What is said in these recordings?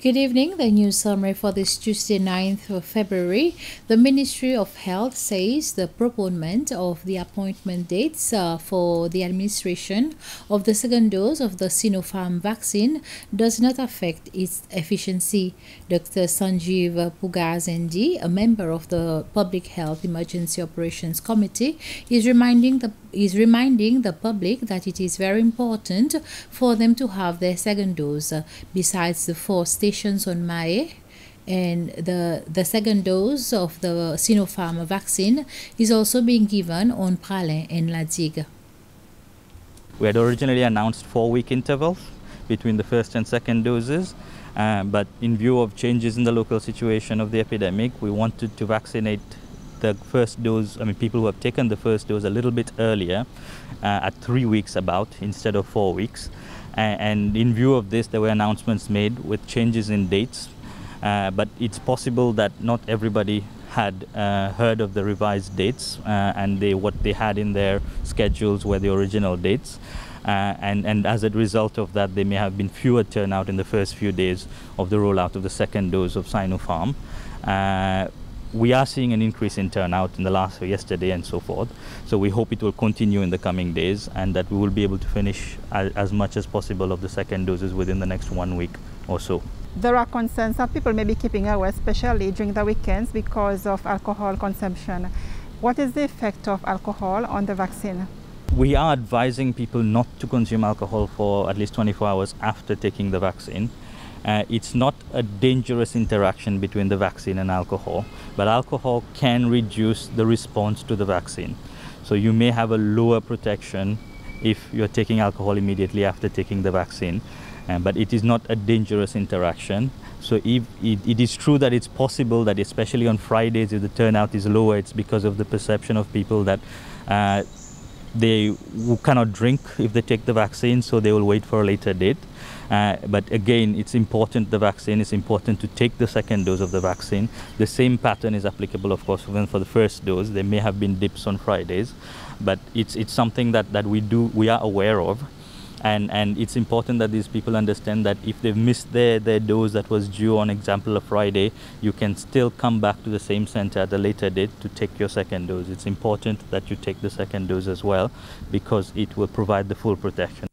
Good evening. The news summary for this Tuesday, 9th of February. The Ministry of Health says the postponement of the appointment dates for the administration of the second dose of the Sinopharm vaccine does not affect its efficiency. Dr. Sanjeev Pugazendi, a member of the Public Health Emergency Operations Committee, is reminding the public that it is very important for them to have their second dose. Besides the 4 stations on Mae, and the second dose of the Sinopharm vaccine is also being given on Praslin and La Digue. We had originally announced 4-week intervals between the first and second doses, but in view of changes in the local situation of the epidemic, we wanted to vaccinate the first dose, people who have taken the first dose a little bit earlier, at 3 weeks about, instead of 4 weeks. And in view of this, there were announcements made with changes in dates, but it's possible that not everybody had heard of the revised dates, and what they had in their schedules were the original dates. And as a result of that, there may have been fewer turnout in the first few days of the rollout of the second dose of Sinopharm. We are seeing an increase in turnout in yesterday and so forth. So we hope it will continue in the coming days and that we will be able to finish as much as possible of the second doses within the next 1 week or so. There are concerns that people may be keeping away, especially during the weekends, because of alcohol consumption. What is the effect of alcohol on the vaccine? We are advising people not to consume alcohol for at least 24 hours after taking the vaccine. It's not a dangerous interaction between the vaccine and alcohol, but alcohol can reduce the response to the vaccine. So you may have a lower protection if you're taking alcohol immediately after taking the vaccine, but it is not a dangerous interaction. So if it is true that it's possible that, especially on Fridays, if the turnout is lower, it's because of the perception of people that they cannot drink if they take the vaccine, so they will wait for a later date. But again, it's important, the vaccine is important to take the second dose of the vaccine. The same pattern is applicable, of course, even for the first dose. There may have been dips on Fridays, but it's something that we are aware of. And it's important that these people understand that if they've missed their dose that was due on example of Friday, you can still come back to the same center at a later date to take your second dose. It's important that you take the second dose as well, because it will provide the full protection.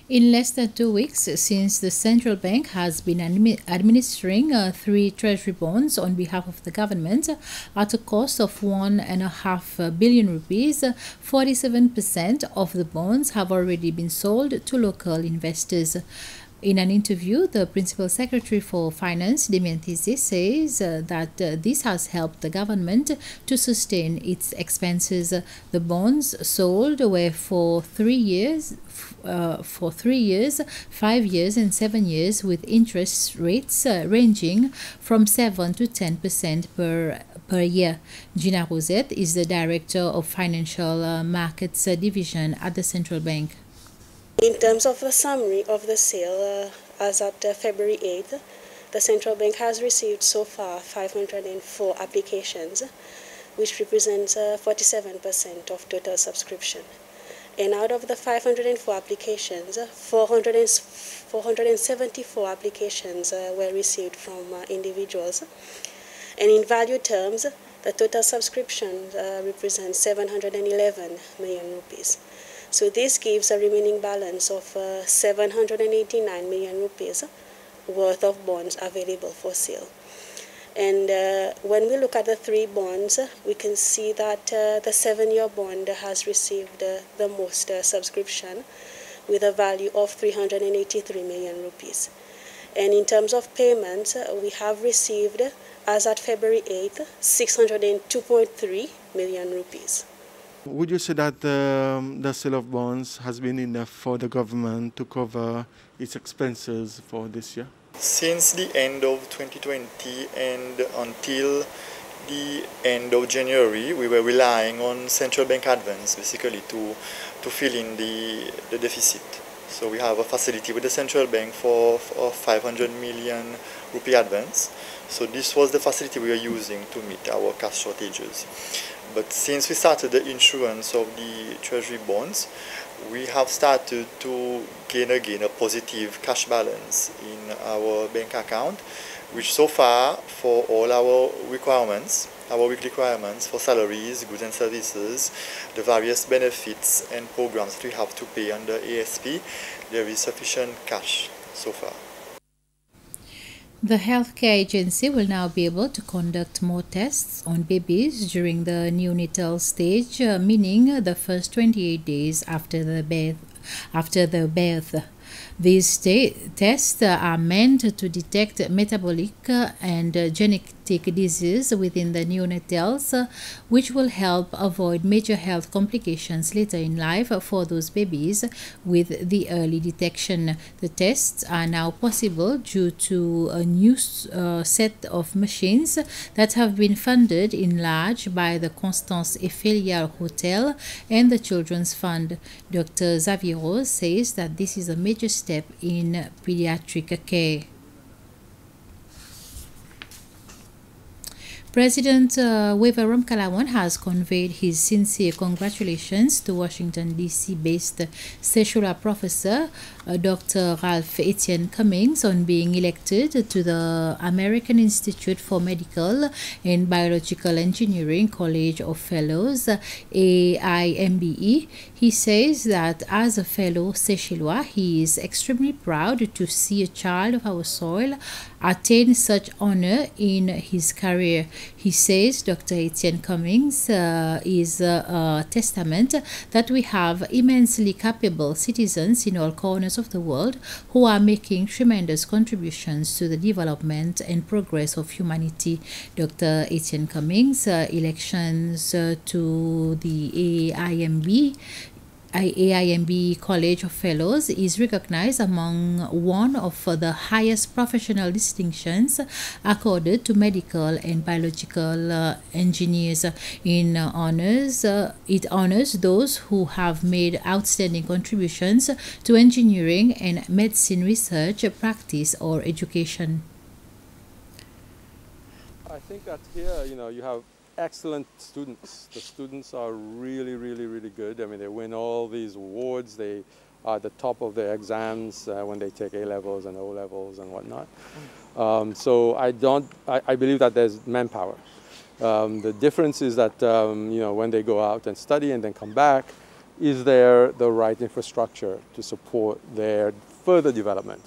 In less than 2 weeks since the central bank has been administering 3 treasury bonds on behalf of the government at a cost of 1.5 billion rupees, 47% of the bonds have already been sold to local investors. In an interview, the Principal Secretary for Finance, Damien Tissé, says that this has helped the government to sustain its expenses. The bonds sold were for 3 years, 5 years and 7 years, with interest rates ranging from 7 to 10% per year. Gina Rosette is the Director of Financial Markets Division at the Central Bank. In terms of the summary of the sale, as at February 8th, the Central Bank has received so far 504 applications, which represents 47% of total subscription. And out of the 504 applications, 474 applications were received from individuals. And in value terms, the total subscription represents 711 million rupees. So this gives a remaining balance of 789 million rupees worth of bonds available for sale. And when we look at the 3 bonds, we can see that the 7-year bond has received the most subscription, with a value of 383 million rupees. And in terms of payments, we have received, as at February 8th, 602.3 million rupees. Would you say that the sale of bonds has been enough for the government to cover its expenses for this year? Since the end of 2020 and until the end of January, we were relying on central bank advance basically to fill in the deficit. So we have a facility with the central bank for 500 million rupee advance. So this was the facility we were using to meet our cash shortages. But since we started the issuance of the treasury bonds, we have started to gain again a positive cash balance in our bank account, which so far for all our requirements, our weekly requirements for salaries, goods and services, the various benefits and programs that we have to pay under ASP, there is sufficient cash so far. The healthcare agency will now be able to conduct more tests on babies during the neonatal stage, meaning the first 28 days after the birth. These tests are meant to detect metabolic and genetic disease within the neonatals, which will help avoid major health complications later in life for those babies with the early detection. The tests are now possible due to a new set of machines that have been funded in large by the Constance Eiffelier Hotel and the Children's Fund. Dr. Zaviro says that this is a major step in pediatric care. President Weva Ramkalawan has conveyed his sincere congratulations to Washington, D.C.-based Sechula professor Dr. Ralph Etienne Cummings on being elected to the American Institute for Medical and Biological Engineering College of Fellows, AIMBE. He says that as a fellow Sechula, he is extremely proud to see a child of our soil attain such honor in his career. He says Dr. Etienne Cummings is a testament that we have immensely capable citizens in all corners of the world who are making tremendous contributions to the development and progress of humanity. Dr. Etienne Cummings' elections to the AIMB College of Fellows is recognized among one of the highest professional distinctions accorded to medical and biological engineers. It honors those who have made outstanding contributions to engineering and medicine research, practice, or education. I think that here, you have excellent students. The students are really, really, really good. I mean, they win all these awards. They are at the top of their exams when they take A-levels and O-levels and whatnot. So I believe that there's manpower. The difference is that, when they go out and study and then come back, is there the right infrastructure to support their further development?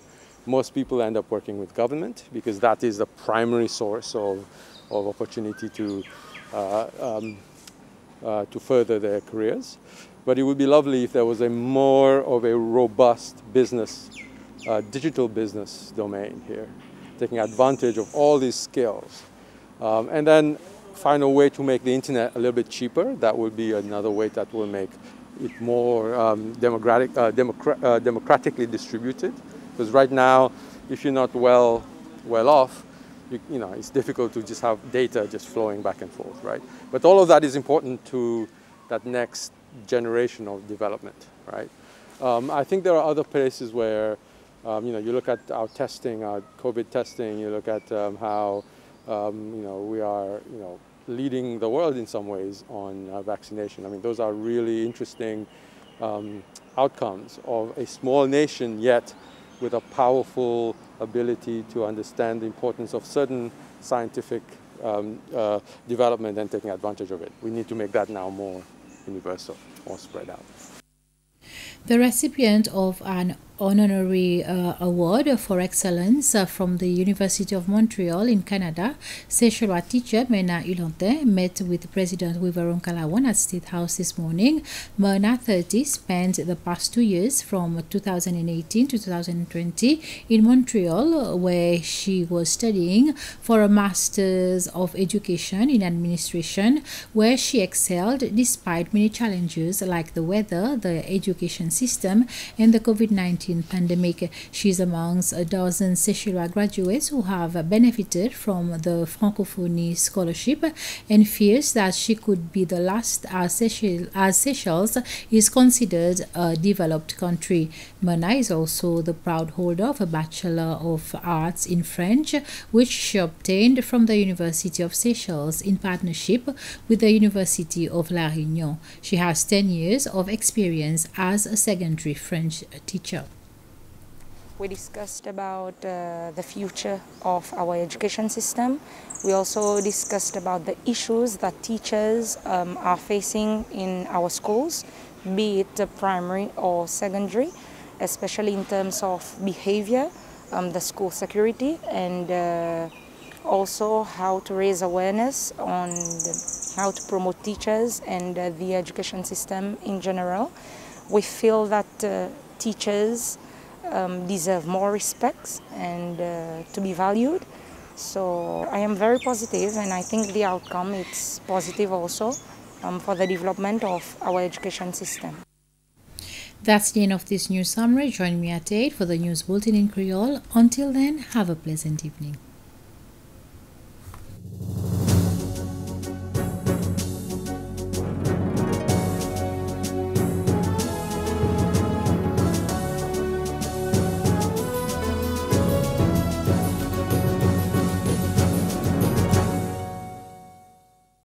Most people end up working with government because that is the primary source of opportunity to further their careers. But it would be lovely if there was more of a robust business, digital business domain here, taking advantage of all these skills. And then find a way to make the internet a little bit cheaper. That would be another way that will make it more democratically distributed. Because right now, if you're not well off, it's difficult to just have data just flowing back and forth, right? But all of that is important to that next generation of development, right? I think there are other places where, you look at our testing, our COVID testing, you look at how, we are, leading the world in some ways on vaccination. I mean, those are really interesting outcomes of a small nation, yet with a powerful ability to understand the importance of certain scientific development and taking advantage of it. We need to make that now more universal, more spread out. The recipient of an honorary award for excellence from the University of Montreal in Canada, Sechula teacher Mena Ilonte met with President Weva Ramkalawan at State House this morning. Mena, 30, spent the past 2 years from 2018 to 2020 in Montreal, where she was studying for a Master's of Education in Administration, where she excelled despite many challenges like the weather, the education system, and the COVID-19 COVID-19 pandemic. She's amongst a dozen Seychellois graduates who have benefited from the Francophonie scholarship and fears that she could be the last, as Seychelles is considered a developed country. Mona is also the proud holder of a Bachelor of Arts in French, which she obtained from the University of Seychelles in partnership with the University of La Réunion. She has 10 years of experience as a secondary French teacher. We discussed about the future of our education system. We also discussed about the issues that teachers are facing in our schools, be it primary or secondary, especially in terms of behavior, the school security, and also how to raise awareness on how to promote teachers and the education system in general. We feel that teachers deserve more respect and to be valued. So I am very positive, and I think the outcome is positive also for the development of our education system. That's the end of this news summary. Join me at 8 for the news bulletin in Creole. Until then, have a pleasant evening.